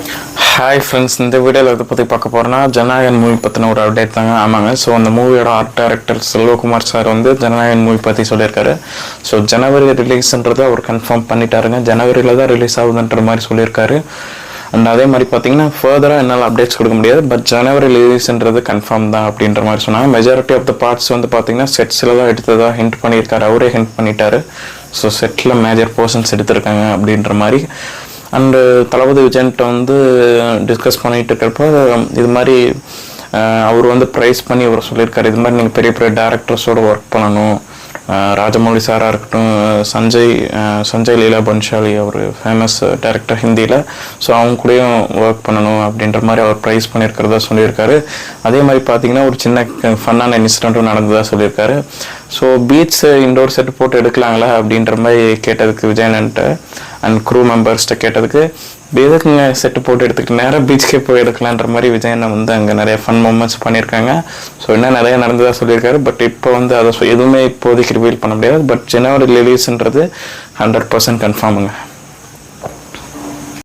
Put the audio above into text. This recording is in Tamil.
ஹாய் ஃப்ரெண்ட்ஸ், இந்த வீடியோவில் இதை பற்றி பார்க்க போகிறோன்னா ஜனநாயகன் மூவி பற்றின ஒரு அப்டேட் தாங்க. ஆமாங்க, ஸோ அந்த மூவியோட ஆர்ட் டைரக்டர் செல்வகுமார் சார் வந்து ஜனநாயகன் மூவி பற்றி சொல்லியிருக்காரு. ஸோ ஜனவரி ரிலீஸ்ன்றது அவர் கன்ஃபார்ம் பண்ணிட்டாருங்க. ஜனவரியில் தான் ரிலீஸ் ஆகுதுன்ற மாதிரி சொல்லியிருக்காரு. அண்ட் அதே மாதிரி பார்த்தீங்கன்னா ஃபர்தராக என்னால் அப்டேட்ஸ் கொடுக்க முடியாது, பட் ஜனவரி ரிலீஸ்ன்றது கன்ஃபார்ம் தான் அப்படின்ற மாதிரி சொன்னாங்க. மெஜாரிட்டி ஆஃப் த பார்ட்ஸ் வந்து பார்த்தீங்கன்னா செட்ஸில் தான் எடுத்ததாக ஹிண்ட் பண்ணியிருக்காரு, அவரே ஹிண்ட் பண்ணிட்டாரு. ஸோ செட்டில் மேஜர் போர்ஷன்ஸ் எடுத்திருக்காங்க அப்படின்ற மாதிரி. அண்டு தளபதி விஜயன்ட்ட வந்து டிஸ்கஸ் பண்ணிகிட்டு இருக்கிறப்போ இது மாதிரி அவர் வந்து ப்ரைஸ் பண்ணி அவர் சொல்லியிருக்காரு, இது மாதிரி நீங்கள் பெரிய பெரிய டேரக்டர்ஸோடு ஒர்க் பண்ணணும். ராஜமௌலி சாராக இருக்கட்டும், சஞ்சய் லீலா பன்ஷாலி, அவர் ஃபேமஸ் டேரக்டர் ஹிந்தியில். ஸோ அவங்க கூடயும் ஒர்க் பண்ணணும் அப்படின்ற மாதிரி அவர் ப்ரைஸ் பண்ணியிருக்கிறதா சொல்லியிருக்காரு. அதே மாதிரி பார்த்தீங்கன்னா ஒரு சின்ன ஃபன்னான இன்சிடென்ட்டும் நடந்ததாக சொல்லியிருக்காரு. ஸோ பீச் இண்டோர் செட் போட்டு எடுக்கலாங்களா அப்படின்ற மாதிரி கேட்டதுக்கு விஜயன்ட்ட அண்ட் க்ரூ மெம்பர்ஸ்கிட்ட கேட்டதுக்கு, எதுக்குங்க செட்டு போட்டு எடுத்துக்கிட்டு நேராக பீச்சுக்கே போய் எடுக்கலான்ற மாதிரி விஜயனை வந்து அங்கே நிறைய ஃபன் மூமெண்ட்ஸ் பண்ணியிருக்காங்க. ஸோ இன்னும் நிறைய நடந்ததாக சொல்லியிருக்காரு. பட் இப்போ வந்து அதை எதுவுமே இப்போதைக்கு ரிவீல் பண்ண முடியாது. பட் ஜனவரி ரிலீஸ்ன்றது 100% கன்ஃபார்முங்க.